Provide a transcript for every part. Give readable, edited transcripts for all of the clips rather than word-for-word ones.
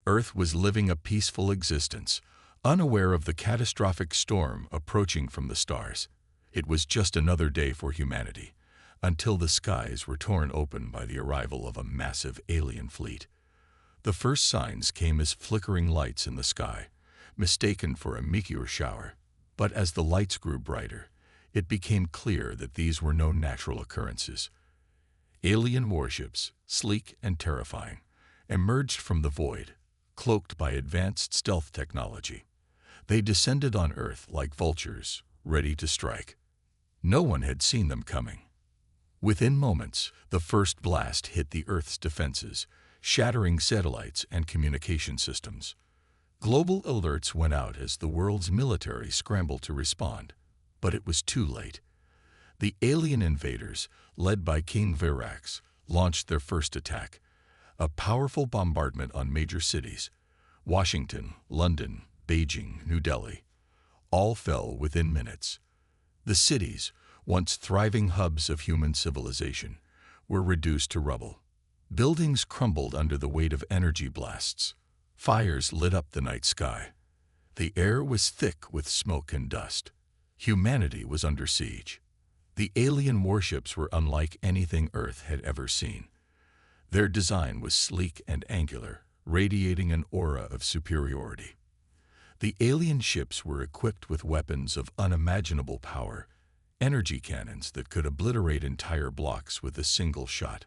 Earth was living a peaceful existence, unaware of the catastrophic storm approaching from the stars. It was just another day for humanity, until the skies were torn open by the arrival of a massive alien fleet. The first signs came as flickering lights in the sky, mistaken for a meteor shower. But as the lights grew brighter, it became clear that these were no natural occurrences. Alien warships, sleek and terrifying, emerged from the void, cloaked by advanced stealth technology. They descended on Earth like vultures, ready to strike. No one had seen them coming. Within moments, the first blast hit the Earth's defenses, shattering satellites and communication systems. Global alerts went out as the world's military scrambled to respond, but it was too late. The alien invaders, led by King Virax, launched their first attack, a powerful bombardment on major cities. Washington, London, Beijing, New Delhi, all fell within minutes. The cities, once thriving hubs of human civilization, were reduced to rubble. Buildings crumbled under the weight of energy blasts. Fires lit up the night sky. The air was thick with smoke and dust. Humanity was under siege. The alien warships were unlike anything Earth had ever seen. Their design was sleek and angular, radiating an aura of superiority. The alien ships were equipped with weapons of unimaginable power, energy cannons that could obliterate entire blocks with a single shot.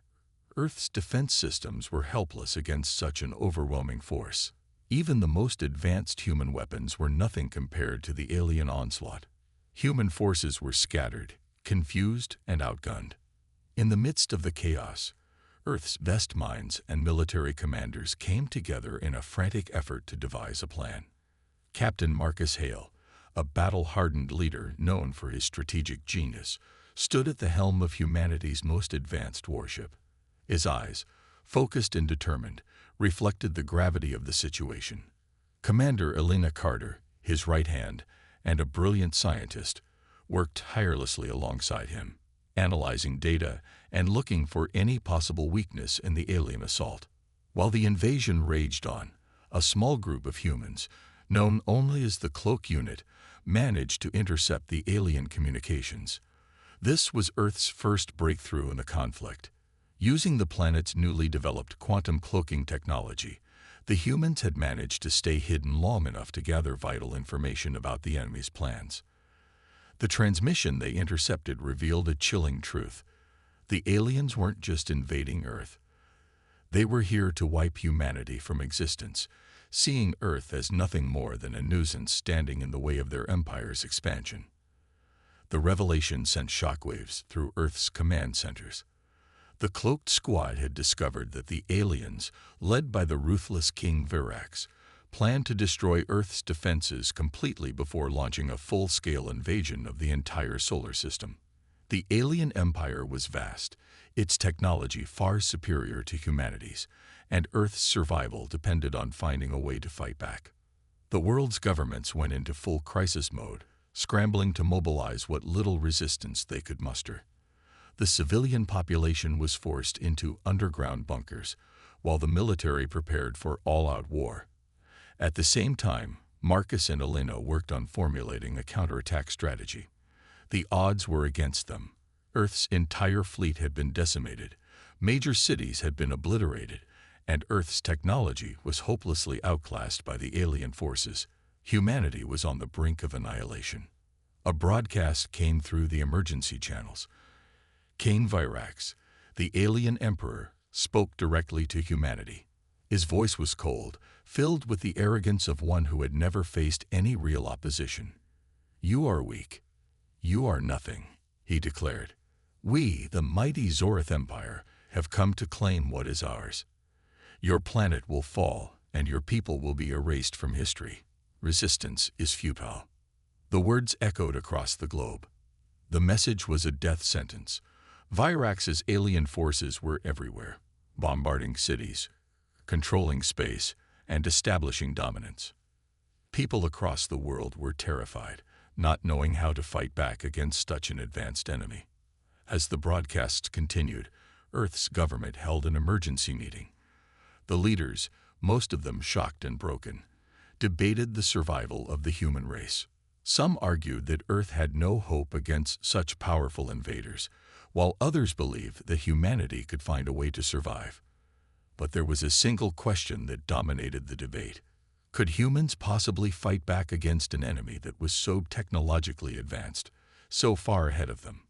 Earth's defense systems were helpless against such an overwhelming force. Even the most advanced human weapons were nothing compared to the alien onslaught. Human forces were scattered, confused, and outgunned. In the midst of the chaos, Earth's best minds and military commanders came together in a frantic effort to devise a plan. Captain Marcus Hale, a battle-hardened leader known for his strategic genius, stood at the helm of humanity's most advanced warship. His eyes, focused and determined, reflected the gravity of the situation. Commander Elena Carter, his right hand, and a brilliant scientist, worked tirelessly alongside him, analyzing data and looking for any possible weakness in the alien assault. While the invasion raged on, a small group of humans, known only as the Cloak Unit, managed to intercept the alien communications. This was Earth's first breakthrough in the conflict. Using the planet's newly developed quantum cloaking technology, the humans had managed to stay hidden long enough to gather vital information about the enemy's plans. The transmission they intercepted revealed a chilling truth. The aliens weren't just invading Earth. They were here to wipe humanity from existence, seeing Earth as nothing more than a nuisance standing in the way of their empire's expansion. The revelation sent shockwaves through Earth's command centers. The cloaked squad had discovered that the aliens, led by the ruthless King Virax, planned to destroy Earth's defenses completely before launching a full-scale invasion of the entire solar system. The alien empire was vast, its technology far superior to humanity's, and Earth's survival depended on finding a way to fight back. The world's governments went into full crisis mode, scrambling to mobilize what little resistance they could muster. The civilian population was forced into underground bunkers, while the military prepared for all-out war. At the same time, Marcus and Elena worked on formulating a counterattack strategy. The odds were against them. Earth's entire fleet had been decimated, major cities had been obliterated, and Earth's technology was hopelessly outclassed by the alien forces. Humanity was on the brink of annihilation. A broadcast came through the emergency channels. King Virax, the alien emperor, spoke directly to humanity. His voice was cold, filled with the arrogance of one who had never faced any real opposition. "You are weak. You are nothing," he declared. "We, the mighty Zorith Empire, have come to claim what is ours. Your planet will fall, and your people will be erased from history. Resistance is futile." The words echoed across the globe. The message was a death sentence. Virax's alien forces were everywhere, bombarding cities, controlling space, and establishing dominance. People across the world were terrified, not knowing how to fight back against such an advanced enemy. As the broadcasts continued, Earth's government held an emergency meeting. The leaders, most of them shocked and broken, debated the survival of the human race. Some argued that Earth had no hope against such powerful invaders, while others believed that humanity could find a way to survive. But there was a single question that dominated the debate. Could humans possibly fight back against an enemy that was so technologically advanced, so far ahead of them?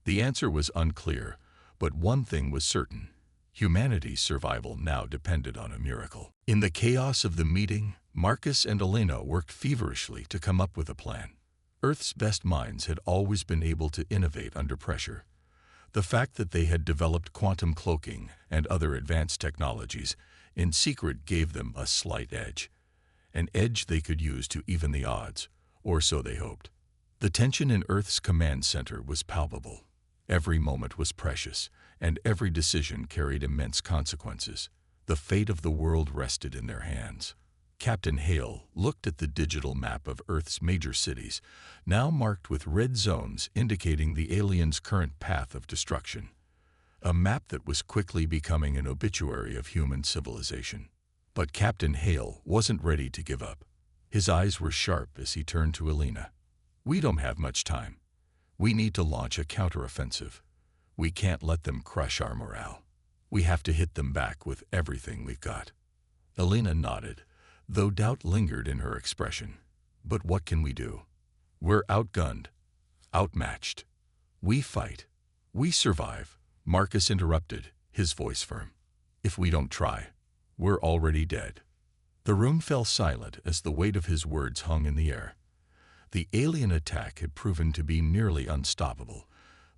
The answer was unclear, but one thing was certain. Humanity's survival now depended on a miracle. In the chaos of the meeting, Marcus and Elena worked feverishly to come up with a plan. Earth's best minds had always been able to innovate under pressure. The fact that they had developed quantum cloaking and other advanced technologies in secret gave them a slight edge. An edge they could use to even the odds, or so they hoped. The tension in Earth's command center was palpable. Every moment was precious, and every decision carried immense consequences. The fate of the world rested in their hands. Captain Hale looked at the digital map of Earth's major cities, now marked with red zones indicating the aliens' current path of destruction. A map that was quickly becoming an obituary of human civilization. But Captain Hale wasn't ready to give up. His eyes were sharp as he turned to Elena. "We don't have much time. We need to launch a counteroffensive. We can't let them crush our morale. We have to hit them back with everything we've got." Elena nodded, though doubt lingered in her expression. "But what can we do? We're outgunned, outmatched. We fight. We survive." Marcus interrupted, his voice firm. "If we don't try, we're already dead." The room fell silent as the weight of his words hung in the air. The alien attack had proven to be nearly unstoppable,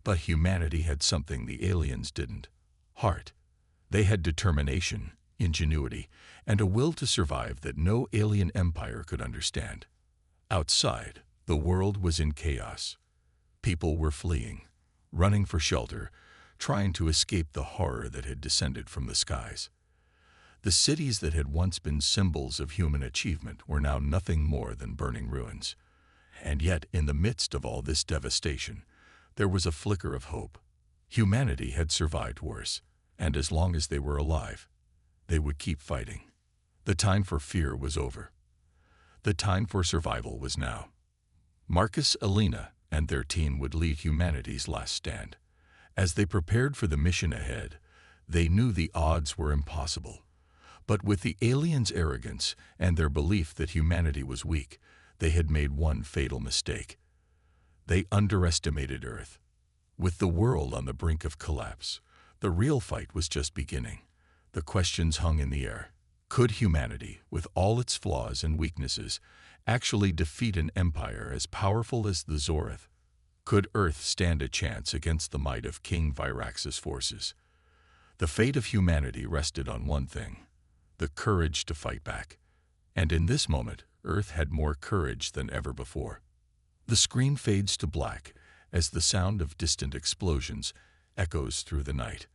but humanity had something the aliens didn't: heart. They had determination, ingenuity, and a will to survive that no alien empire could understand. Outside, the world was in chaos. People were fleeing, running for shelter, trying to escape the horror that had descended from the skies. The cities that had once been symbols of human achievement were now nothing more than burning ruins. And yet, in the midst of all this devastation, there was a flicker of hope. Humanity had survived worse, and as long as they were alive, they would keep fighting. The time for fear was over. The time for survival was now. Marcus, Elena, and their team would lead humanity's last stand. As they prepared for the mission ahead, they knew the odds were impossible. But with the aliens' arrogance and their belief that humanity was weak, they had made one fatal mistake. They underestimated Earth. With the world on the brink of collapse, the real fight was just beginning. The questions hung in the air. Could humanity, with all its flaws and weaknesses, actually defeat an empire as powerful as the Zorith? Could Earth stand a chance against the might of King Virax's forces? The fate of humanity rested on one thing: the courage to fight back. And in this moment, Earth had more courage than ever before. The screen fades to black as the sound of distant explosions echoes through the night.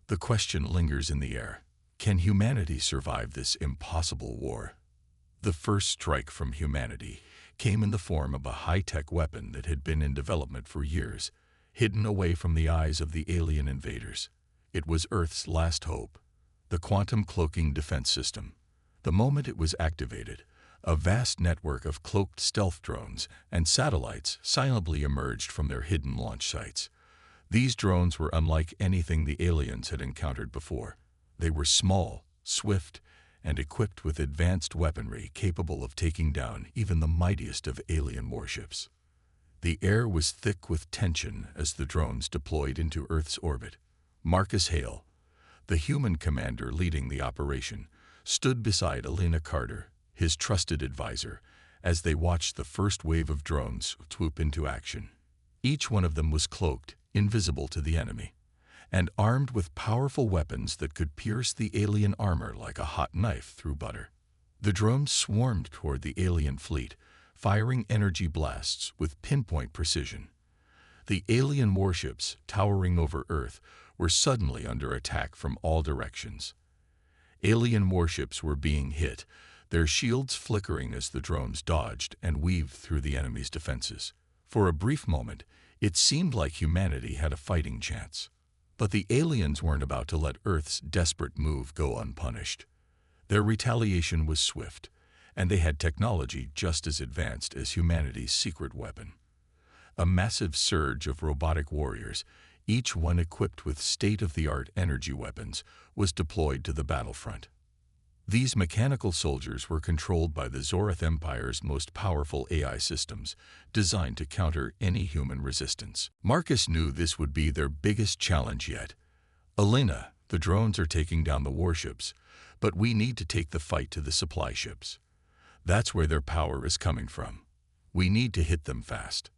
The question lingers in the air: can humanity survive this impossible war? The first strike from humanity came in the form of a high-tech weapon that had been in development for years, hidden away from the eyes of the alien invaders. It was Earth's last hope: the quantum cloaking defense system. The moment it was activated, a vast network of cloaked stealth drones and satellites silently emerged from their hidden launch sites. These drones were unlike anything the aliens had encountered before. They were small, swift, and equipped with advanced weaponry capable of taking down even the mightiest of alien warships. The air was thick with tension as the drones deployed into Earth's orbit. Marcus Hale, the human commander leading the operation, stood beside Elena Carter, his trusted advisor, as they watched the first wave of drones swoop into action. Each one of them was cloaked, invisible to the enemy, and armed with powerful weapons that could pierce the alien armor like a hot knife through butter. The drones swarmed toward the alien fleet, firing energy blasts with pinpoint precision. The alien warships, towering over Earth, were suddenly under attack from all directions. Alien warships were being hit, their shields flickering as the drones dodged and weaved through the enemy's defenses. For a brief moment, it seemed like humanity had a fighting chance. But the aliens weren't about to let Earth's desperate move go unpunished. Their retaliation was swift, and they had technology just as advanced as humanity's secret weapon. A massive surge of robotic warriors, each one equipped with state-of-the-art energy weapons, was deployed to the battlefront. These mechanical soldiers were controlled by the Zorith Empire's most powerful AI systems, designed to counter any human resistance. Marcus knew this would be their biggest challenge yet. "Elena, the drones are taking down the warships, but we need to take the fight to the supply ships. That's where their power is coming from. We need to hit them fast."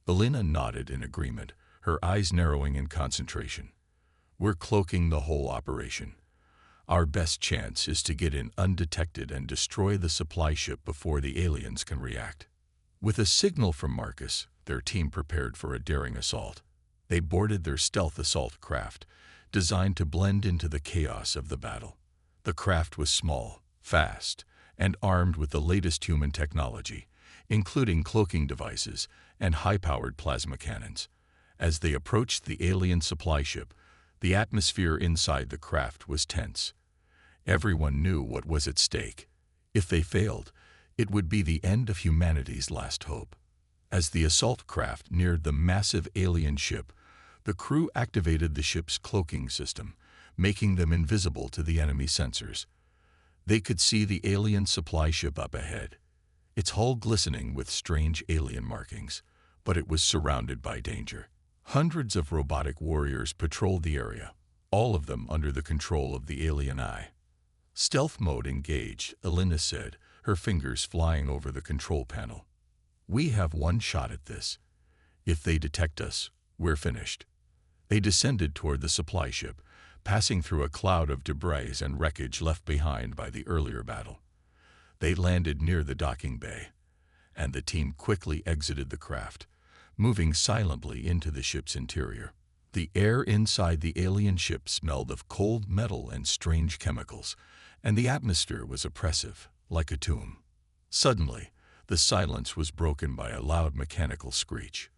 Elena nodded in agreement, her eyes narrowing in concentration. "We're cloaking the whole operation. Our best chance is to get in undetected and destroy the supply ship before the aliens can react." With a signal from Marcus, their team prepared for a daring assault. They boarded their stealth assault craft, designed to blend into the chaos of the battle. The craft was small, fast, and armed with the latest human technology, including cloaking devices and high-powered plasma cannons. As they approached the alien supply ship, the atmosphere inside the craft was tense. Everyone knew what was at stake. If they failed, it would be the end of humanity's last hope. As the assault craft neared the massive alien ship, the crew activated the ship's cloaking system, making them invisible to the enemy sensors. They could see the alien supply ship up ahead, its hull glistening with strange alien markings, but it was surrounded by danger. Hundreds of robotic warriors patrolled the area, all of them under the control of the alien eye. "Stealth mode engaged," Elena said, her fingers flying over the control panel. "We have one shot at this. If they detect us, we're finished." They descended toward the supply ship, passing through a cloud of debris and wreckage left behind by the earlier battle. They landed near the docking bay, and the team quickly exited the craft, moving silently into the ship's interior. The air inside the alien ship smelled of cold metal and strange chemicals, and the atmosphere was oppressive, like a tomb. Suddenly, the silence was broken by a loud mechanical screech.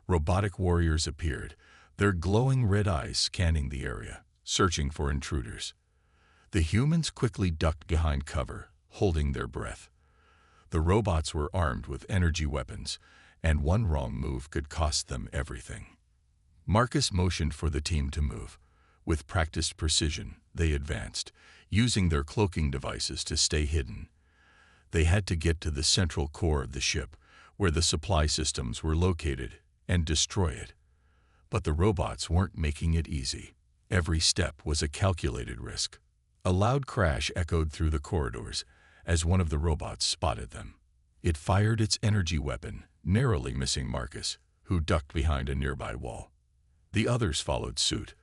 Robotic warriors appeared, their glowing red eyes scanning the area, searching for intruders. The humans quickly ducked behind cover, holding their breath. The robots were armed with energy weapons, and one wrong move could cost them everything. Marcus motioned for the team to move. With practiced precision, they advanced, using their cloaking devices to stay hidden. They had to get to the central core of the ship, where the supply systems were located, and destroy it. But the robots weren't making it easy. Every step was a calculated risk. A loud crash echoed through the corridors as one of the robots spotted them. It fired its energy weapon, narrowly missing Marcus, who ducked behind a nearby wall. The others followed suit,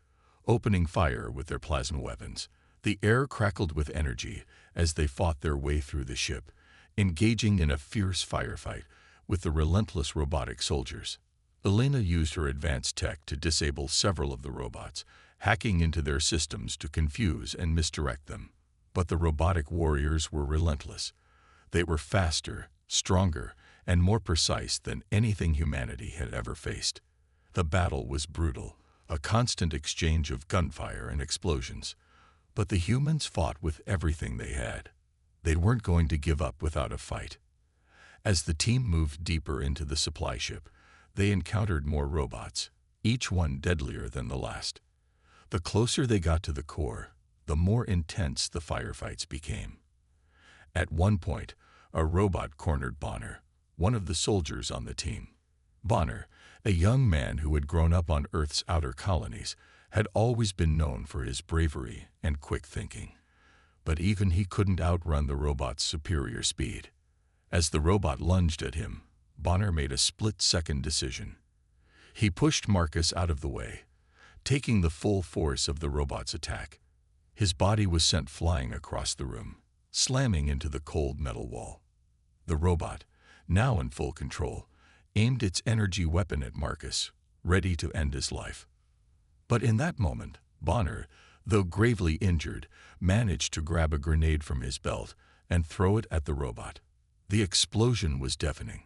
opening fire with their plasma weapons. The air crackled with energy as they fought their way through the ship, engaging in a fierce firefight with the relentless robotic soldiers. Elena used her advanced tech to disable several of the robots, hacking into their systems to confuse and misdirect them. But the robotic warriors were relentless. They were faster, stronger, and more precise than anything humanity had ever faced. The battle was brutal, a constant exchange of gunfire and explosions. But the humans fought with everything they had. They weren't going to give up without a fight. As the team moved deeper into the supply ship, they encountered more robots, each one deadlier than the last. The closer they got to the core, the more intense the firefights became. At one point, a robot cornered Bonner, one of the soldiers on the team. Bonner, a young man who had grown up on Earth's outer colonies, had always been known for his bravery and quick thinking. But even he couldn't outrun the robot's superior speed. As the robot lunged at him, Bonner made a split-second decision. He pushed Marcus out of the way, taking the full force of the robot's attack. His body was sent flying across the room, slamming into the cold metal wall. The robot, now in full control, aimed its energy weapon at Marcus, ready to end his life. But in that moment, Bonner, though gravely injured, managed to grab a grenade from his belt and throw it at the robot. The explosion was deafening.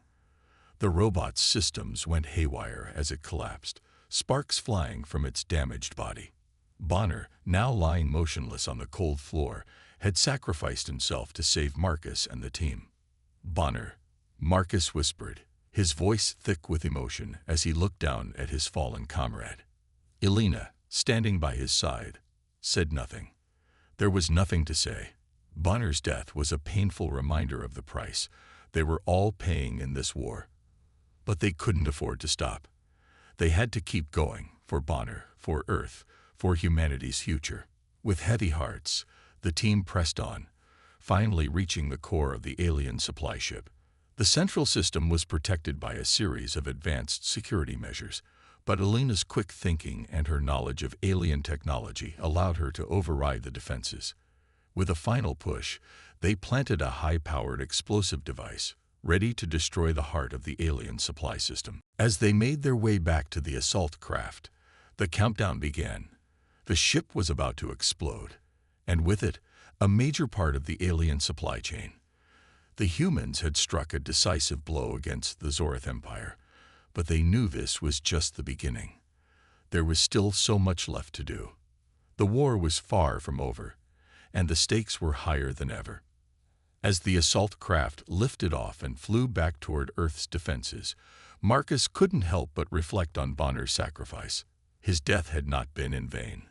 The robot's systems went haywire as it collapsed, sparks flying from its damaged body. Bonner, now lying motionless on the cold floor, had sacrificed himself to save Marcus and the team. "Bonner," Marcus whispered, his voice thick with emotion as he looked down at his fallen comrade. Elena, standing by his side, said nothing. There was nothing to say. Bonner's death was a painful reminder of the price they were all paying in this war. But they couldn't afford to stop. They had to keep going, for Bonner, for Earth, for humanity's future. With heavy hearts, the team pressed on, finally reaching the core of the alien supply ship. The central system was protected by a series of advanced security measures, but Elena's quick thinking and her knowledge of alien technology allowed her to override the defenses. With a final push, they planted a high-powered explosive device, ready to destroy the heart of the alien supply system. As they made their way back to the assault craft, the countdown began. The ship was about to explode, and with it, a major part of the alien supply chain. The humans had struck a decisive blow against the Zorith Empire, but they knew this was just the beginning. There was still so much left to do. The war was far from over, and the stakes were higher than ever. As the assault craft lifted off and flew back toward Earth's defenses, Marcus couldn't help but reflect on Bonner's sacrifice. His death had not been in vain.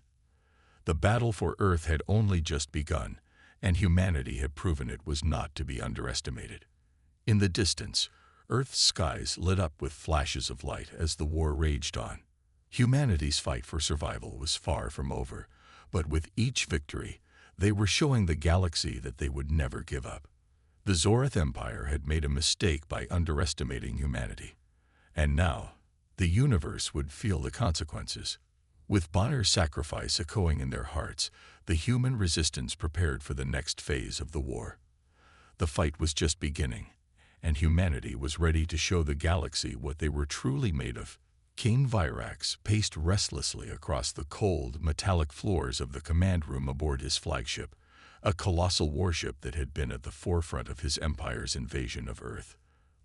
The battle for Earth had only just begun, and humanity had proven it was not to be underestimated. In the distance, Earth's skies lit up with flashes of light as the war raged on. Humanity's fight for survival was far from over, but with each victory, they were showing the galaxy that they would never give up. The Zorith Empire had made a mistake by underestimating humanity, and now the universe would feel the consequences. With Bonner's sacrifice echoing in their hearts, the human resistance prepared for the next phase of the war. The fight was just beginning, and humanity was ready to show the galaxy what they were truly made of. King Virax paced restlessly across the cold, metallic floors of the command room aboard his flagship, a colossal warship that had been at the forefront of his empire's invasion of Earth.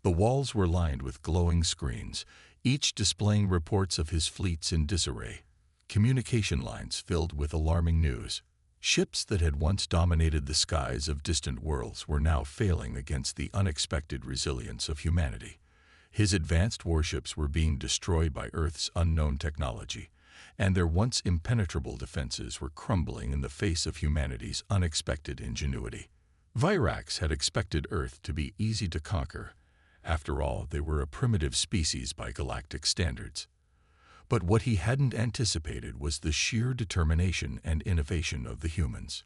The walls were lined with glowing screens, each displaying reports of his fleets in disarray. Communication lines filled with alarming news. Ships that had once dominated the skies of distant worlds were now failing against the unexpected resilience of humanity. His advanced warships were being destroyed by Earth's unknown technology, and their once impenetrable defenses were crumbling in the face of humanity's unexpected ingenuity. Virax had expected Earth to be easy to conquer. After all, they were a primitive species by galactic standards. But what he hadn't anticipated was the sheer determination and innovation of the humans.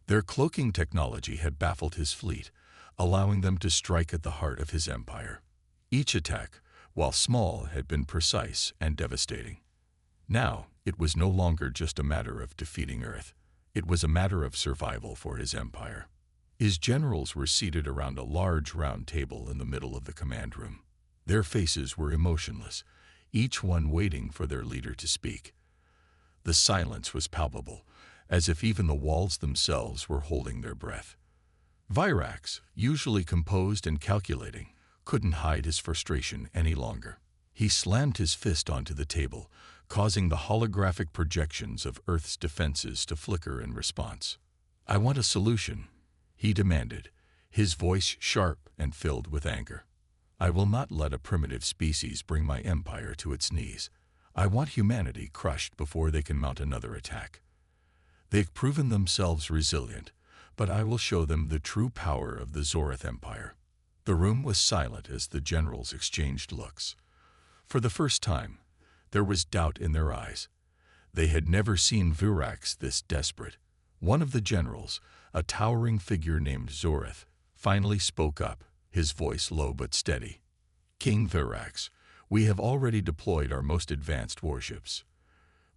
Their cloaking technology had baffled his fleet, allowing them to strike at the heart of his empire. Each attack, while small, had been precise and devastating. Now, it was no longer just a matter of defeating Earth. It was a matter of survival for his empire. His generals were seated around a large round table in the middle of the command room. Their faces were emotionless, each one waiting for their leader to speak. The silence was palpable, as if even the walls themselves were holding their breath. Virax, usually composed and calculating, couldn't hide his frustration any longer. He slammed his fist onto the table, causing the holographic projections of Earth's defenses to flicker in response. "I want a solution," he demanded, his voice sharp and filled with anger. "I will not let a primitive species bring my empire to its knees. I want humanity crushed before they can mount another attack. They've proven themselves resilient, but I will show them the true power of the Zorith Empire." The room was silent as the generals exchanged looks. For the first time, there was doubt in their eyes. They had never seen Virax this desperate. One of the generals, a towering figure named Zorith, finally spoke up, his voice low but steady. "King Virax, we have already deployed our most advanced warships.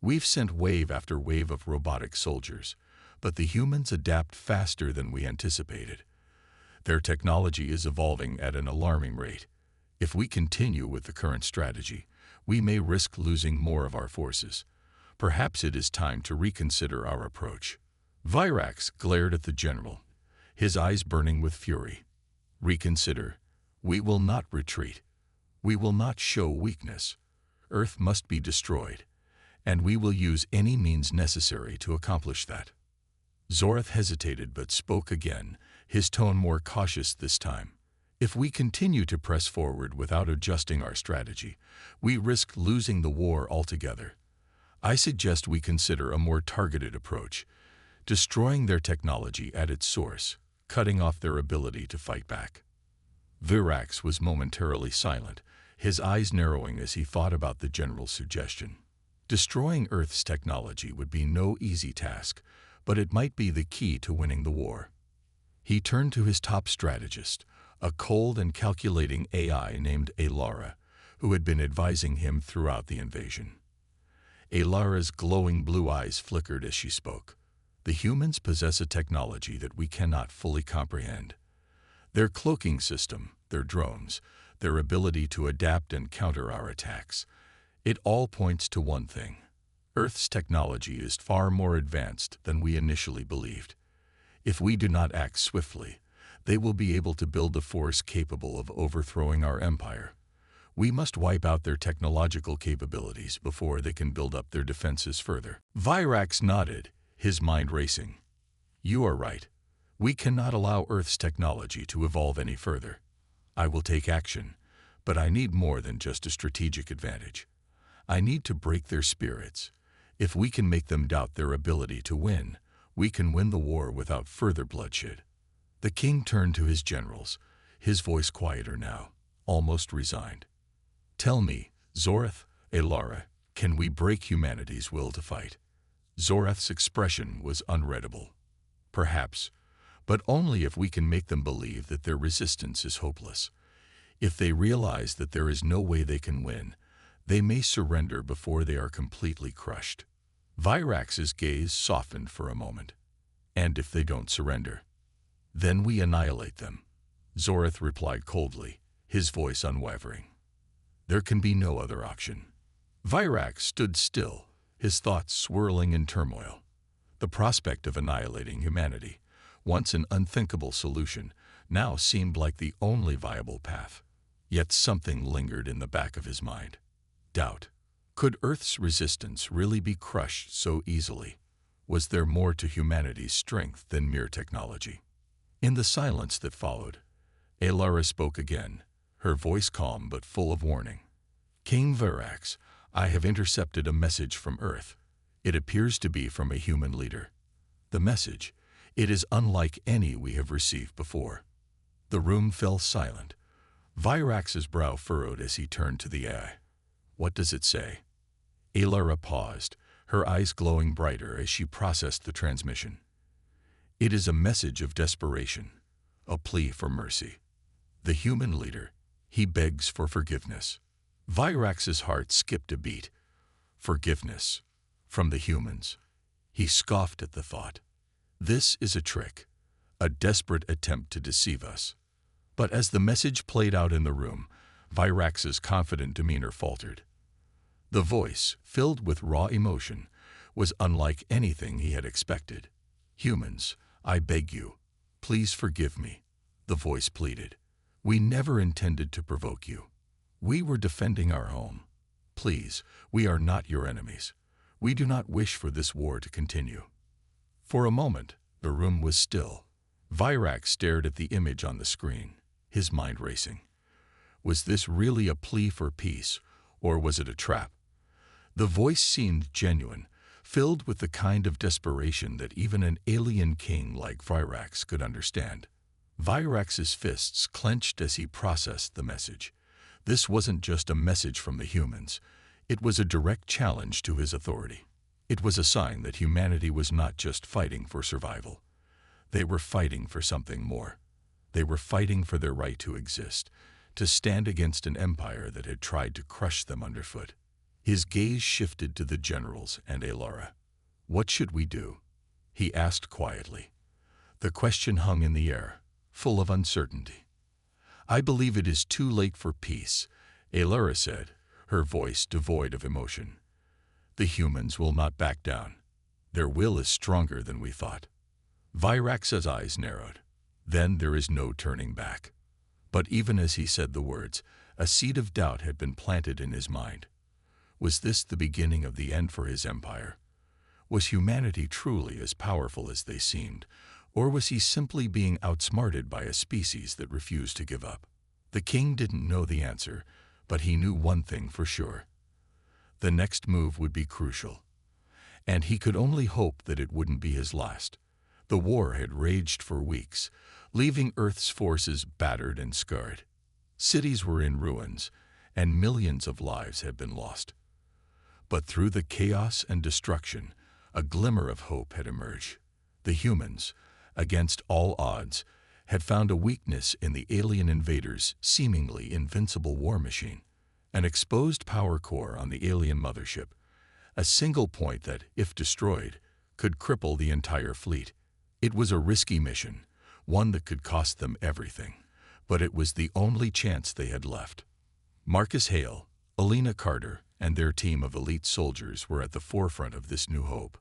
We've sent wave after wave of robotic soldiers, but the humans adapt faster than we anticipated. Their technology is evolving at an alarming rate. If we continue with the current strategy, we may risk losing more of our forces. Perhaps it is time to reconsider our approach." Virax glared at the general, his eyes burning with fury. "Reconsider. We will not retreat. We will not show weakness. Earth must be destroyed, and we will use any means necessary to accomplish that." Zorath hesitated but spoke again, his tone more cautious this time. If we continue to press forward without adjusting our strategy, we risk losing the war altogether. I suggest we consider a more targeted approach, destroying their technology at its source, cutting off their ability to fight back. Virax was momentarily silent, his eyes narrowing as he thought about the general's suggestion. Destroying Earth's technology would be no easy task, but it might be the key to winning the war. He turned to his top strategist, a cold and calculating AI named Alara, who had been advising him throughout the invasion. Alara's glowing blue eyes flickered as she spoke. The humans possess a technology that we cannot fully comprehend. Their cloaking system, their drones, their ability to adapt and counter our attacks, it all points to one thing. Earth's technology is far more advanced than we initially believed. If we do not act swiftly, they will be able to build a force capable of overthrowing our empire. We must wipe out their technological capabilities before they can build up their defenses further. Virax nodded, his mind racing. You are right. We cannot allow Earth's technology to evolve any further. I will take action, but I need more than just a strategic advantage. I need to break their spirits. If we can make them doubt their ability to win, we can win the war without further bloodshed. The king turned to his generals, his voice quieter now, almost resigned. Tell me, Zorath, Alara, can we break humanity's will to fight? Zorath's expression was unreadable. Perhaps, but only if we can make them believe that their resistance is hopeless. If they realize that there is no way they can win, they may surrender before they are completely crushed. Virax's gaze softened for a moment. And if they don't surrender? Then we annihilate them. Zorath replied coldly, his voice unwavering. There can be no other option. Virax stood still, his thoughts swirling in turmoil. The prospect of annihilating humanity, once an unthinkable solution, now seemed like the only viable path. Yet something lingered in the back of his mind. Doubt. Could Earth's resistance really be crushed so easily? Was there more to humanity's strength than mere technology? In the silence that followed, Alara spoke again, her voice calm but full of warning. King Virax, I have intercepted a message from Earth. It appears to be from a human leader. The message, it is unlike any we have received before. The room fell silent. Virax's brow furrowed as he turned to the AI. What does it say? Alara paused, her eyes glowing brighter as she processed the transmission. It is a message of desperation, a plea for mercy. The human leader, he begs for forgiveness. Virax's heart skipped a beat. Forgiveness. From the humans. He scoffed at the thought. This is a trick, a desperate attempt to deceive us. But as the message played out in the room, Virax's confident demeanor faltered. The voice, filled with raw emotion, was unlike anything he had expected. Humans, I beg you, please forgive me, the voice pleaded. We never intended to provoke you. We were defending our home. Please, we are not your enemies. We do not wish for this war to continue. For a moment, the room was still. Virax stared at the image on the screen, his mind racing. Was this really a plea for peace, or was it a trap? The voice seemed genuine, filled with the kind of desperation that even an alien king like Virax could understand. Virax's fists clenched as he processed the message. This wasn't just a message from the humans. It was a direct challenge to his authority. It was a sign that humanity was not just fighting for survival. They were fighting for something more. They were fighting for their right to exist, to stand against an empire that had tried to crush them underfoot. His gaze shifted to the generals and Alara. What should we do? He asked quietly. The question hung in the air, full of uncertainty. I believe it is too late for peace, Alara said, her voice devoid of emotion. The humans will not back down. Their will is stronger than we thought. Virax's eyes narrowed. Then there is no turning back. But even as he said the words, a seed of doubt had been planted in his mind. Was this the beginning of the end for his empire? Was humanity truly as powerful as they seemed, or was he simply being outsmarted by a species that refused to give up? The king didn't know the answer, but he knew one thing for sure. The next move would be crucial, and he could only hope that it wouldn't be his last. The war had raged for weeks, leaving Earth's forces battered and scarred. Cities were in ruins, and millions of lives had been lost. But through the chaos and destruction, a glimmer of hope had emerged. The humans, against all odds, had found a weakness in the alien invaders' seemingly invincible war machine. An exposed power core on the alien mothership, a single point that, if destroyed, could cripple the entire fleet. It was a risky mission, one that could cost them everything, but it was the only chance they had left. Marcus Hale, Alina Carter, and their team of elite soldiers were at the forefront of this new hope.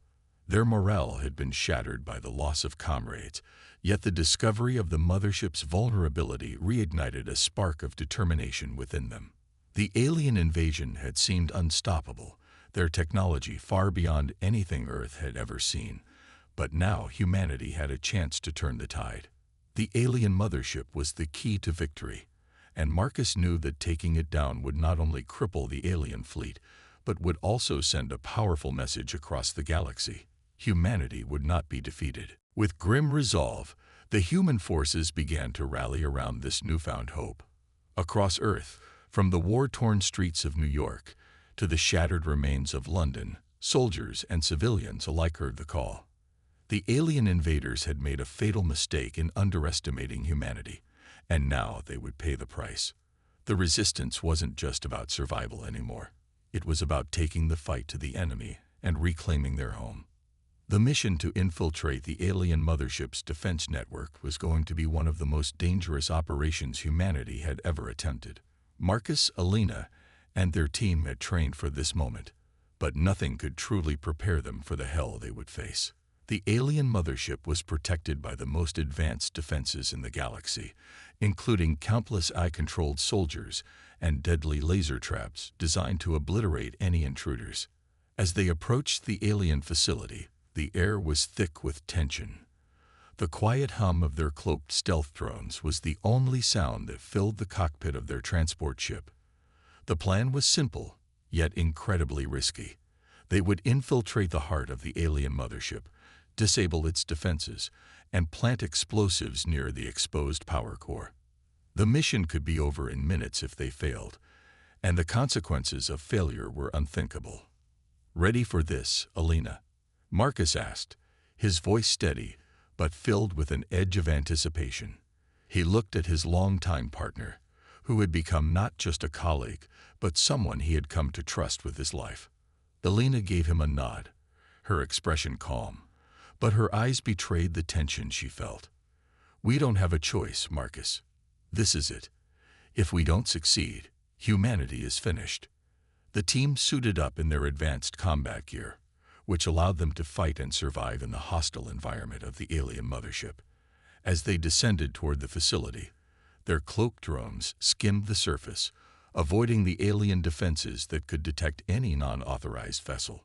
Their morale had been shattered by the loss of comrades, yet the discovery of the mothership's vulnerability reignited a spark of determination within them. The alien invasion had seemed unstoppable, their technology far beyond anything Earth had ever seen. But now humanity had a chance to turn the tide. The alien mothership was the key to victory, and Marcus knew that taking it down would not only cripple the alien fleet, but would also send a powerful message across the galaxy. Humanity would not be defeated. With grim resolve, the human forces began to rally around this newfound hope. Across Earth, from the war-torn streets of New York to the shattered remains of London, soldiers and civilians alike heard the call. The alien invaders had made a fatal mistake in underestimating humanity, and now they would pay the price. The resistance wasn't just about survival anymore. It was about taking the fight to the enemy and reclaiming their home. The mission to infiltrate the alien mothership's defense network was going to be one of the most dangerous operations humanity had ever attempted. Marcus, Alina, and their team had trained for this moment, but nothing could truly prepare them for the hell they would face. The alien mothership was protected by the most advanced defenses in the galaxy, including countless eye-controlled soldiers and deadly laser traps designed to obliterate any intruders. As they approached the alien facility, the air was thick with tension. The quiet hum of their cloaked stealth drones was the only sound that filled the cockpit of their transport ship. The plan was simple, yet incredibly risky. They would infiltrate the heart of the alien mothership, disable its defenses, and plant explosives near the exposed power core. The mission could be over in minutes if they failed, and the consequences of failure were unthinkable. "Ready for this, Alina?" Marcus asked, his voice steady, but filled with an edge of anticipation. He looked at his longtime partner, who had become not just a colleague, but someone he had come to trust with his life. Alina gave him a nod, her expression calm, but her eyes betrayed the tension she felt. "We don't have a choice, Marcus. This is it. If we don't succeed, humanity is finished." The team suited up in their advanced combat gear, which allowed them to fight and survive in the hostile environment of the alien mothership. As they descended toward the facility, their cloaked drones skimmed the surface, avoiding the alien defenses that could detect any non-authorized vessel.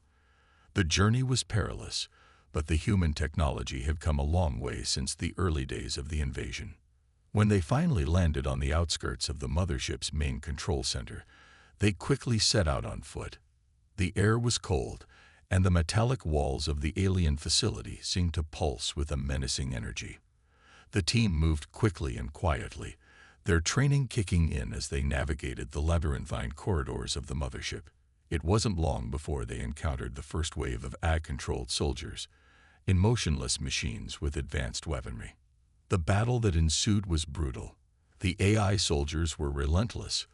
The journey was perilous, but the human technology had come a long way since the early days of the invasion. When they finally landed on the outskirts of the mothership's main control center, they quickly set out on foot. The air was cold, and the metallic walls of the alien facility seemed to pulse with a menacing energy. The team moved quickly and quietly, their training kicking in as they navigated the labyrinthine corridors of the mothership. It wasn't long before they encountered the first wave of ag-controlled soldiers, emotionless machines with advanced weaponry. The battle that ensued was brutal. The AI soldiers were relentless,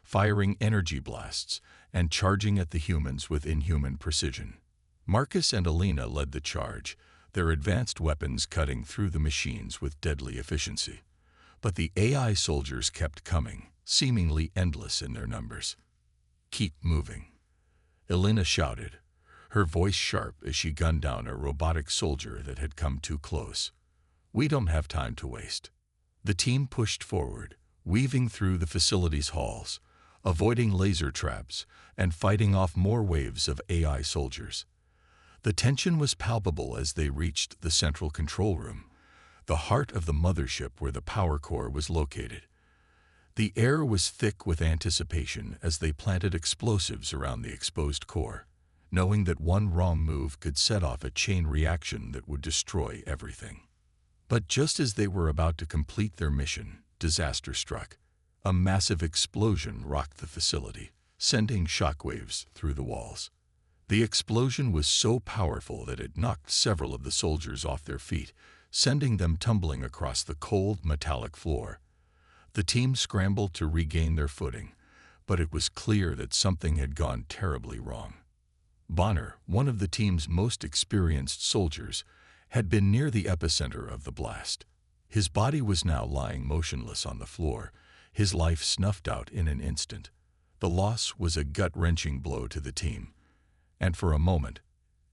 firing energy blasts and charging at the humans with inhuman precision. Marcus and Alina led the charge, their advanced weapons cutting through the machines with deadly efficiency. But the AI soldiers kept coming, seemingly endless in their numbers. "Keep moving," Alina shouted, her voice sharp as she gunned down a robotic soldier that had come too close. "We don't have time to waste." The team pushed forward, weaving through the facility's halls, avoiding laser traps and fighting off more waves of AI soldiers. The tension was palpable as they reached the central control room, the heart of the mothership where the power core was located. The air was thick with anticipation as they planted explosives around the exposed core, knowing that one wrong move could set off a chain reaction that would destroy everything. But just as they were about to complete their mission, disaster struck. A massive explosion rocked the facility, sending shockwaves through the walls. The explosion was so powerful that it knocked several of the soldiers off their feet, sending them tumbling across the cold, metallic floor. The team scrambled to regain their footing, but it was clear that something had gone terribly wrong. Bonner, one of the team's most experienced soldiers, had been near the epicenter of the blast. His body was now lying motionless on the floor, his life snuffed out in an instant. The loss was a gut-wrenching blow to the team, and for a moment,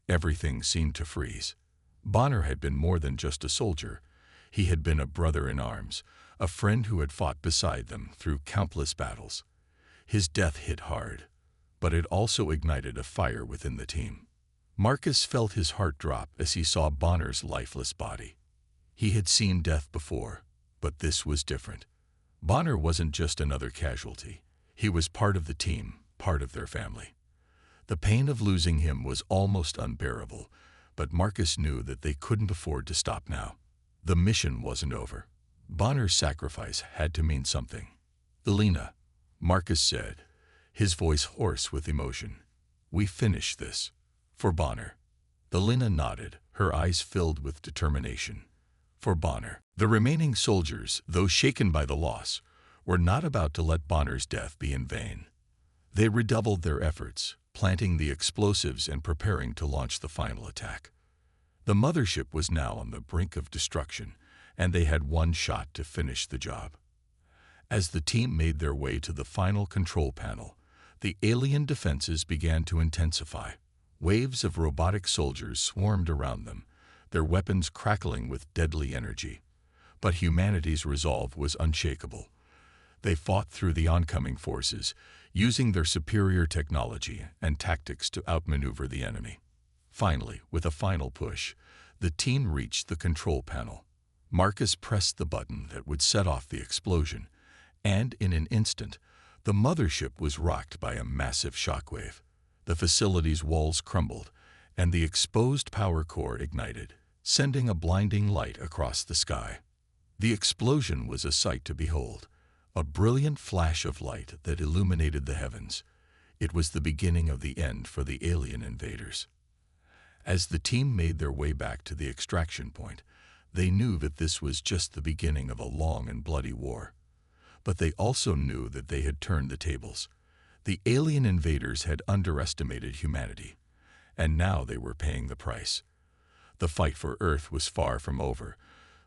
everything seemed to freeze. Bonner had been more than just a soldier. He had been a brother in arms, a friend who had fought beside them through countless battles. His death hit hard, but it also ignited a fire within the team. Marcus felt his heart drop as he saw Bonner's lifeless body. He had seen death before, but this was different. Bonner wasn't just another casualty. He was part of the team, part of their family. The pain of losing him was almost unbearable, but Marcus knew that they couldn't afford to stop now. The mission wasn't over. Bonner's sacrifice had to mean something. "Elena," Marcus said, his voice hoarse with emotion, "we finish this." For Bonner. Elena nodded, her eyes filled with determination. For Bonner. The remaining soldiers, though shaken by the loss, were not about to let Bonner's death be in vain. They redoubled their efforts, planting the explosives and preparing to launch the final attack. The mothership was now on the brink of destruction, and they had one shot to finish the job. As the team made their way to the final control panel, the alien defenses began to intensify. Waves of robotic soldiers swarmed around them, their weapons crackling with deadly energy. But humanity's resolve was unshakable. They fought through the oncoming forces, using their superior technology and tactics to outmaneuver the enemy. Finally, with a final push, the team reached the control panel. Marcus pressed the button that would set off the explosion, and in an instant, the mothership was rocked by a massive shockwave. The facility's walls crumbled, and the exposed power core ignited, sending a blinding light across the sky. The explosion was a sight to behold, a brilliant flash of light that illuminated the heavens. It was the beginning of the end for the alien invaders. As the team made their way back to the extraction point, they knew that this was just the beginning of a long and bloody war. But they also knew that they had turned the tables. The alien invaders had underestimated humanity, and now they were paying the price. The fight for Earth was far from over,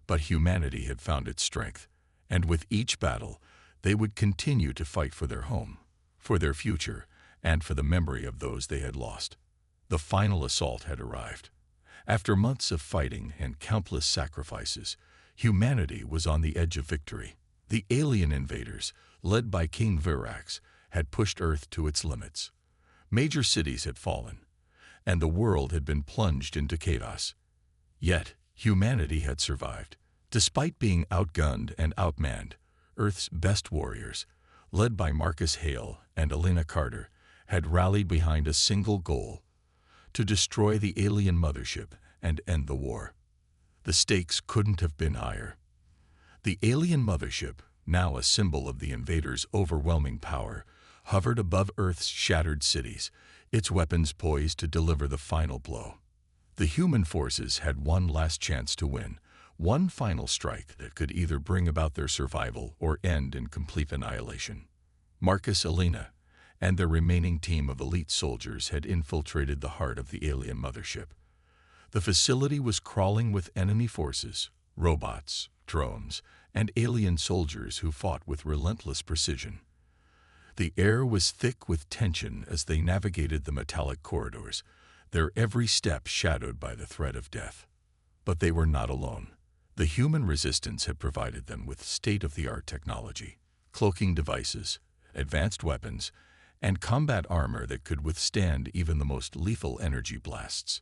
but humanity had found its strength, and with each battle, they would continue to fight for their home, for their future, and for the memory of those they had lost. The final assault had arrived. After months of fighting and countless sacrifices, humanity was on the edge of victory. The alien invaders, led by King Virax, had pushed Earth to its limits. Major cities had fallen, and the world had been plunged into chaos. Yet, humanity had survived. Despite being outgunned and outmanned, Earth's best warriors, led by Marcus Hale and Elena Carter, had rallied behind a single goal: to destroy the alien mothership and end the war. The stakes couldn't have been higher. The alien mothership, now a symbol of the invaders' overwhelming power, hovered above Earth's shattered cities, its weapons poised to deliver the final blow. The human forces had one last chance to win, one final strike that could either bring about their survival or end in complete annihilation. Marcus, Elena, and their remaining team of elite soldiers had infiltrated the heart of the alien mothership. The facility was crawling with enemy forces, robots, drones, and alien soldiers who fought with relentless precision. The air was thick with tension as they navigated the metallic corridors, their every step shadowed by the threat of death. But they were not alone. The human resistance had provided them with state-of-the-art technology, cloaking devices, advanced weapons, and combat armor that could withstand even the most lethal energy blasts.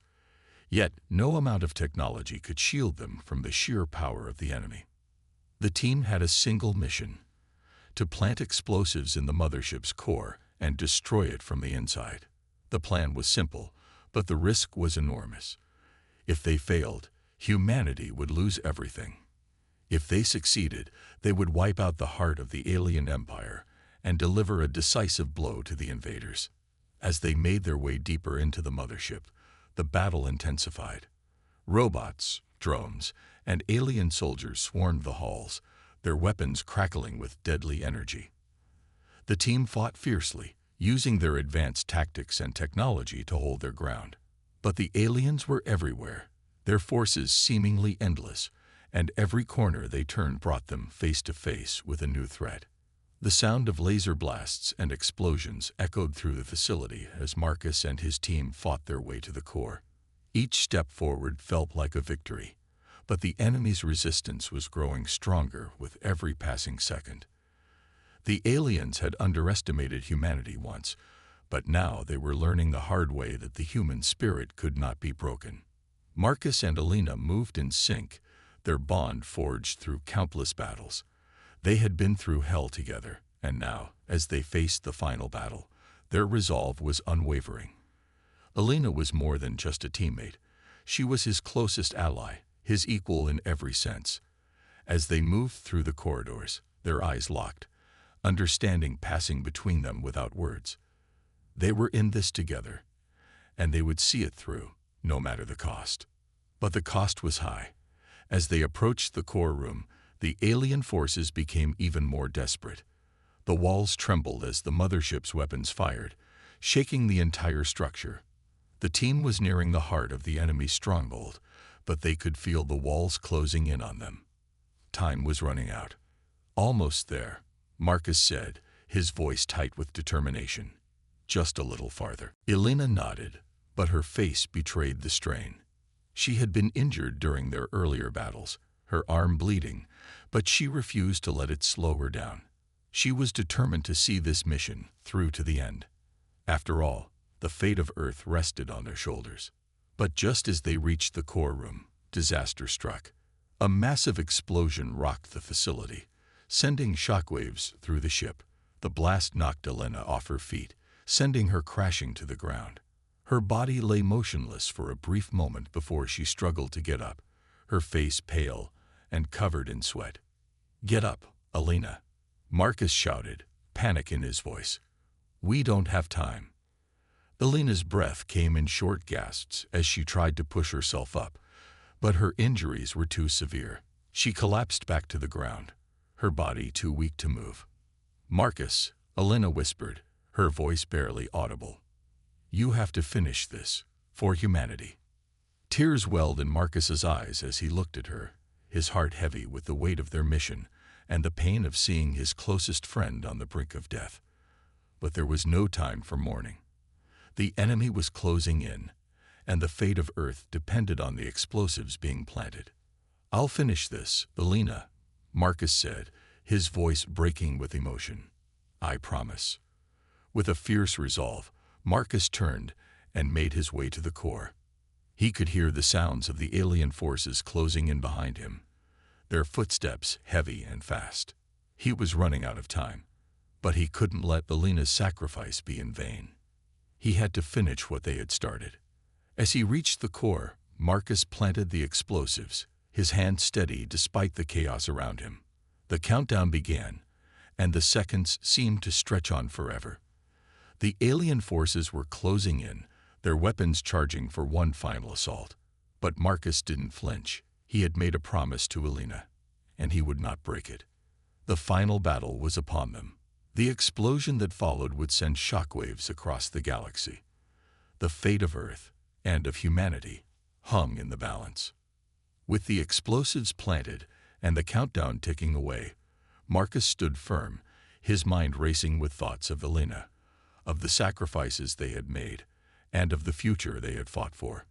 Yet no amount of technology could shield them from the sheer power of the enemy. The team had a single mission: to plant explosives in the mothership's core and destroy it from the inside. The plan was simple, but the risk was enormous. If they failed, humanity would lose everything. If they succeeded, they would wipe out the heart of the alien empire and deliver a decisive blow to the invaders. As they made their way deeper into the mothership, the battle intensified. Robots, drones, and alien soldiers swarmed the halls, their weapons crackling with deadly energy. The team fought fiercely, using their advanced tactics and technology to hold their ground. But the aliens were everywhere, their forces seemingly endless, and every corner they turned brought them face to face with a new threat. The sound of laser blasts and explosions echoed through the facility as Marcus and his team fought their way to the core. Each step forward felt like a victory, but the enemy's resistance was growing stronger with every passing second. The aliens had underestimated humanity once, but now they were learning the hard way that the human spirit could not be broken. Marcus and Alina moved in sync, their bond forged through countless battles. They had been through hell together, and now, as they faced the final battle, their resolve was unwavering. Alina was more than just a teammate. She was his closest ally, his equal in every sense. As they moved through the corridors, their eyes locked, understanding passing between them without words. They were in this together, and they would see it through, no matter the cost. But the cost was high. As they approached the core room, the alien forces became even more desperate. The walls trembled as the mothership's weapons fired, shaking the entire structure. The team was nearing the heart of the enemy's stronghold, but they could feel the walls closing in on them. Time was running out. Almost there, Marcus said, his voice tight with determination. Just a little farther. Alina nodded, but her face betrayed the strain. She had been injured during their earlier battles, her arm bleeding, but she refused to let it slow her down. She was determined to see this mission through to the end. After all, the fate of Earth rested on their shoulders. But just as they reached the core room, disaster struck. A massive explosion rocked the facility, sending shockwaves through the ship. The blast knocked Alina off her feet, sending her crashing to the ground. Her body lay motionless for a brief moment before she struggled to get up, her face pale and covered in sweat. "Get up, Alina," Marcus shouted, panic in his voice. "We don't have time." Alina's breath came in short gasps as she tried to push herself up, but her injuries were too severe. She collapsed back to the ground, her body too weak to move. "Marcus," Alina whispered, her voice barely audible. "You have to finish this, for humanity." Tears welled in Marcus's eyes as he looked at her, his heart heavy with the weight of their mission and the pain of seeing his closest friend on the brink of death. But there was no time for mourning. The enemy was closing in, and the fate of Earth depended on the explosives being planted. "I'll finish this, Alina," Marcus said, his voice breaking with emotion. "I promise." With a fierce resolve, Marcus turned and made his way to the core. He could hear the sounds of the alien forces closing in behind him, their footsteps heavy and fast. He was running out of time, but he couldn't let Alina's sacrifice be in vain. He had to finish what they had started. As he reached the core, Marcus planted the explosives, his hand steady despite the chaos around him. The countdown began, and the seconds seemed to stretch on forever. The alien forces were closing in, their weapons charging for one final assault. But Marcus didn't flinch. He had made a promise to Alina, and he would not break it. The final battle was upon them. The explosion that followed would send shockwaves across the galaxy. The fate of Earth and of humanity hung in the balance. With the explosives planted and the countdown ticking away, Marcus stood firm, his mind racing with thoughts of Alina, of the sacrifices they had made, and of the future they had fought for.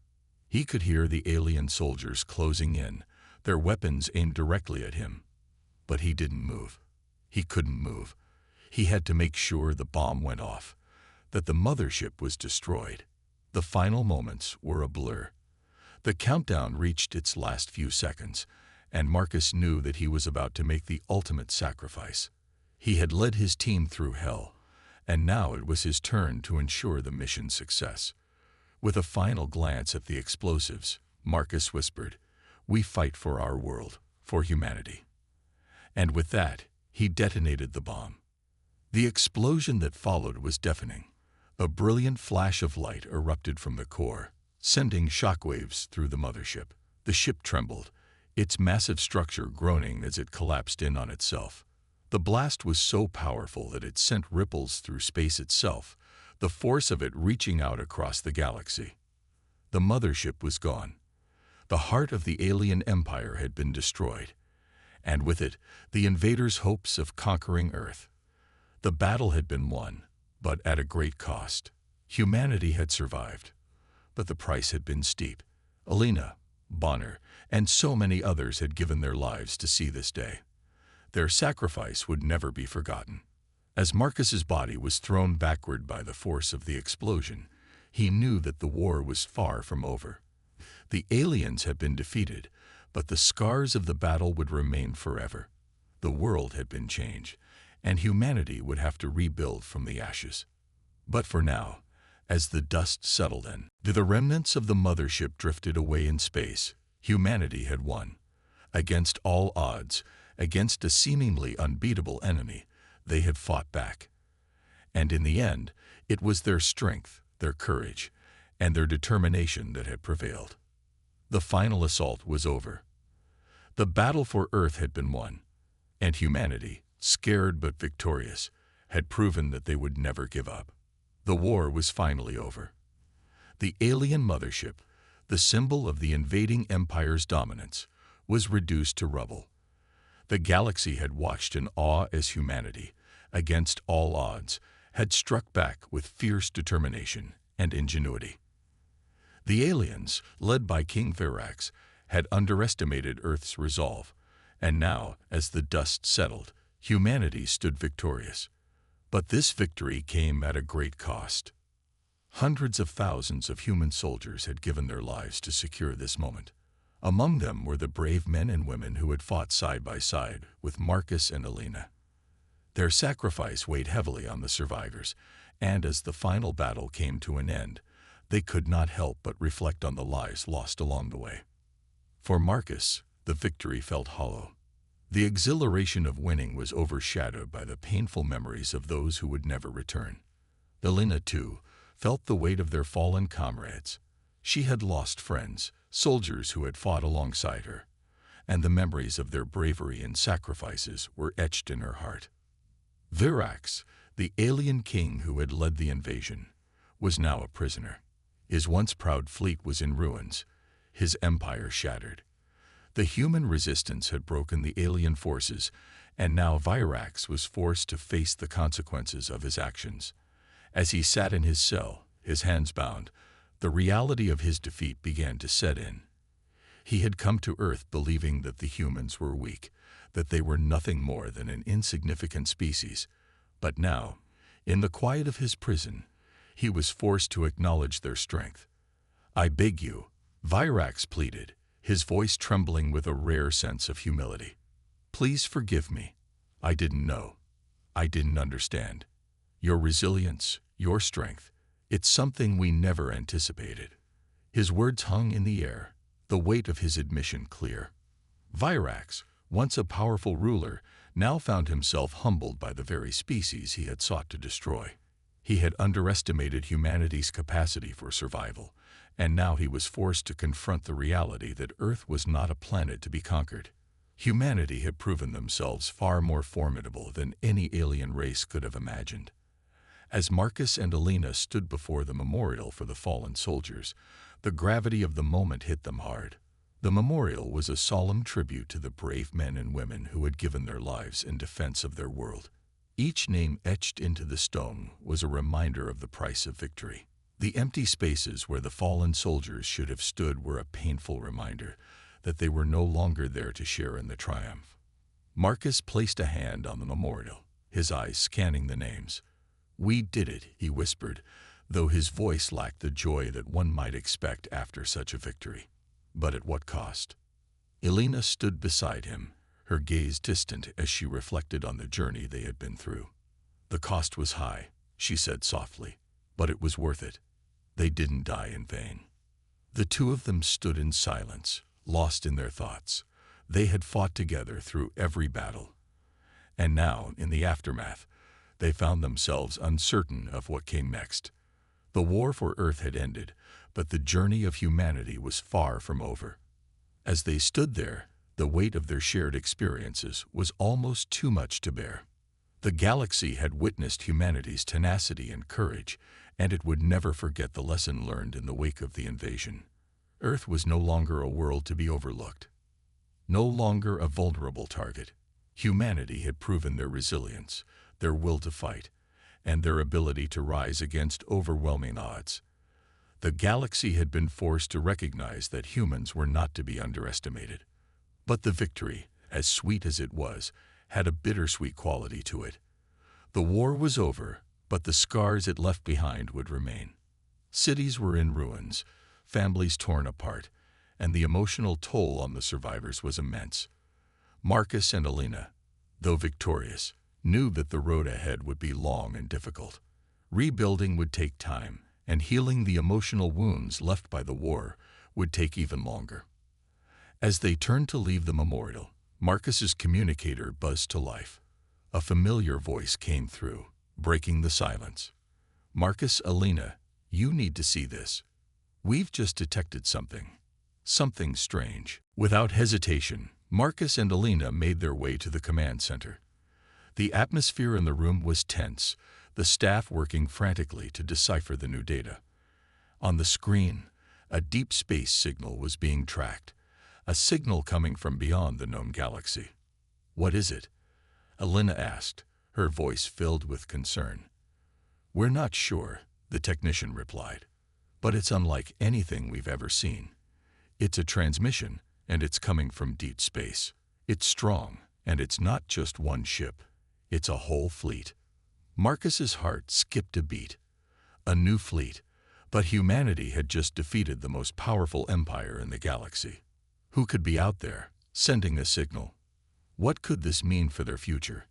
He could hear the alien soldiers closing in, their weapons aimed directly at him. But he didn't move. He couldn't move. He had to make sure the bomb went off, that the mothership was destroyed. The final moments were a blur. The countdown reached its last few seconds, and Marcus knew that he was about to make the ultimate sacrifice. He had led his team through hell, and now it was his turn to ensure the mission's success. With a final glance at the explosives, Marcus whispered, "We fight for our world, for humanity." And with that, he detonated the bomb. The explosion that followed was deafening. A brilliant flash of light erupted from the core, sending shockwaves through the mothership. The ship trembled, its massive structure groaning as it collapsed in on itself. The blast was so powerful that it sent ripples through space itself, the force of it reaching out across the galaxy. The mothership was gone. The heart of the alien empire had been destroyed, and with it, the invaders' hopes of conquering Earth. The battle had been won, but at a great cost. Humanity had survived, but the price had been steep. Alina, Bonner, and so many others had given their lives to see this day. Their sacrifice would never be forgotten. As Marcus's body was thrown backward by the force of the explosion, he knew that the war was far from over. The aliens had been defeated, but the scars of the battle would remain forever. The world had been changed, and humanity would have to rebuild from the ashes. But for now, as the dust settled in, the remnants of the mothership drifted away in space. Humanity had won. Against all odds, against a seemingly unbeatable enemy, they had fought back. And in the end, it was their strength, their courage, and their determination that had prevailed. The final assault was over. The battle for Earth had been won, and humanity, scared but victorious, had proven that they would never give up. The war was finally over. The alien mothership, the symbol of the invading empire's dominance, was reduced to rubble. The galaxy had watched in awe as humanity, against all odds, had struck back with fierce determination and ingenuity. The aliens, led by King Virax, had underestimated Earth's resolve, and now, as the dust settled, humanity stood victorious. But this victory came at a great cost. Hundreds of thousands of human soldiers had given their lives to secure this moment. Among them were the brave men and women who had fought side by side with Marcus and Alina. Their sacrifice weighed heavily on the survivors, and as the final battle came to an end, they could not help but reflect on the lives lost along the way. For Marcus, the victory felt hollow. The exhilaration of winning was overshadowed by the painful memories of those who would never return. Alina, too, felt the weight of their fallen comrades. She had lost friends, soldiers who had fought alongside her, and the memories of their bravery and sacrifices were etched in her heart. Virax, the alien king who had led the invasion, was now a prisoner. His once proud fleet was in ruins, his empire shattered. The human resistance had broken the alien forces, and now Virax was forced to face the consequences of his actions. As he sat in his cell, his hands bound, the reality of his defeat began to set in. He had come to Earth believing that the humans were weak, that they were nothing more than an insignificant species. But now, in the quiet of his prison, he was forced to acknowledge their strength. "I beg you," Virax pleaded, his voice trembling with a rare sense of humility. "Please forgive me. I didn't know. I didn't understand. Your resilience, your strength, it's something we never anticipated." His words hung in the air, the weight of his admission clear. Virax, once a powerful ruler, now found himself humbled by the very species he had sought to destroy. He had underestimated humanity's capacity for survival, and now he was forced to confront the reality that Earth was not a planet to be conquered. Humanity had proven themselves far more formidable than any alien race could have imagined. As Marcus and Alina stood before the memorial for the fallen soldiers, the gravity of the moment hit them hard. The memorial was a solemn tribute to the brave men and women who had given their lives in defense of their world. Each name etched into the stone was a reminder of the price of victory. The empty spaces where the fallen soldiers should have stood were a painful reminder that they were no longer there to share in the triumph. Marcus placed a hand on the memorial, his eyes scanning the names. "We did it," he whispered, though his voice lacked the joy that one might expect after such a victory. but at what cost? Elena stood beside him, her gaze distant as she reflected on the journey they had been through. The cost was high, she said softly, but it was worth it. They didn't die in vain. The two of them stood in silence, lost in their thoughts. They had fought together through every battle. And now, in the aftermath, they found themselves uncertain of what came next. The war for Earth had ended, but the journey of humanity was far from over. As they stood there, the weight of their shared experiences was almost too much to bear. The galaxy had witnessed humanity's tenacity and courage, and it would never forget the lesson learned in the wake of the invasion. Earth was no longer a world to be overlooked, no longer a vulnerable target. Humanity had proven their resilience, their will to fight, and their ability to rise against overwhelming odds. The galaxy had been forced to recognize that humans were not to be underestimated. But the victory, as sweet as it was, had a bittersweet quality to it. The war was over, but the scars it left behind would remain. Cities were in ruins, families torn apart, and the emotional toll on the survivors was immense. Marcus and Elena, though victorious, knew that the road ahead would be long and difficult. Rebuilding would take time, and healing the emotional wounds left by the war would take even longer. As they turned to leave the memorial, Marcus's communicator buzzed to life. A familiar voice came through, breaking the silence. "Marcus, Elena, you need to see this. We've just detected something strange." Without hesitation, Marcus and Elena made their way to the command center. The atmosphere in the room was tense, the staff working frantically to decipher the new data. On the screen, a deep space signal was being tracked, a signal coming from beyond the known galaxy. "What is it?" Elena asked, her voice filled with concern. "We're not sure," the technician replied, "but it's unlike anything we've ever seen. It's a transmission, and it's coming from deep space. It's strong, and it's not just one ship. It's a whole fleet." Marcus's heart skipped a beat. A new fleet, but humanity had just defeated the most powerful empire in the galaxy. Who could be out there, sending a signal? What could this mean for their future?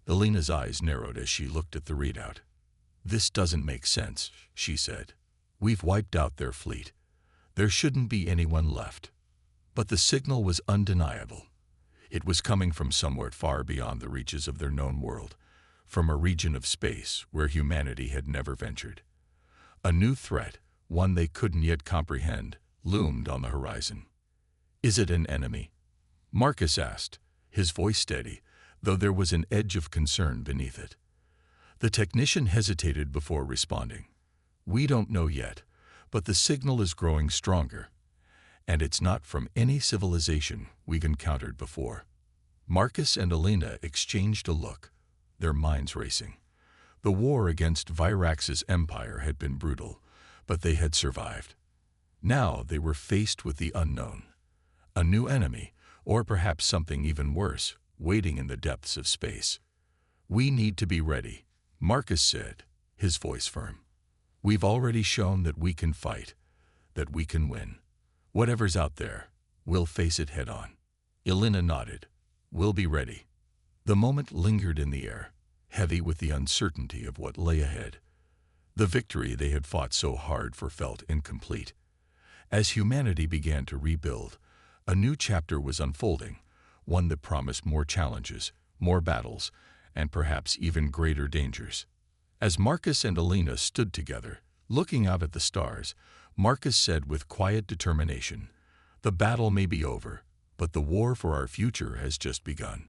Elena's eyes narrowed as she looked at the readout. "This doesn't make sense," she said. "We've wiped out their fleet. There shouldn't be anyone left." But the signal was undeniable. It was coming from somewhere far beyond the reaches of their known world, from a region of space where humanity had never ventured. A new threat, one they couldn't yet comprehend, loomed on the horizon. "Is it an enemy?" Marcus asked, his voice steady, though there was an edge of concern beneath it. The technician hesitated before responding. "We don't know yet, but the signal is growing stronger, and it's not from any civilization we've encountered before." Marcus and Elena exchanged a look, their minds racing. The war against Virax's empire had been brutal, but they had survived. Now they were faced with the unknown. A new enemy, or perhaps something even worse, waiting in the depths of space. "We need to be ready," Marcus said, his voice firm. "We've already shown that we can fight, that we can win. Whatever's out there, we'll face it head on." Elena nodded. "We'll be ready." The moment lingered in the air, heavy with the uncertainty of what lay ahead. The victory they had fought so hard for felt incomplete. As humanity began to rebuild, a new chapter was unfolding, one that promised more challenges, more battles, and perhaps even greater dangers. As Marcus and Elena stood together, looking out at the stars, Marcus said with quiet determination, "The battle may be over, but the war for our future has just begun."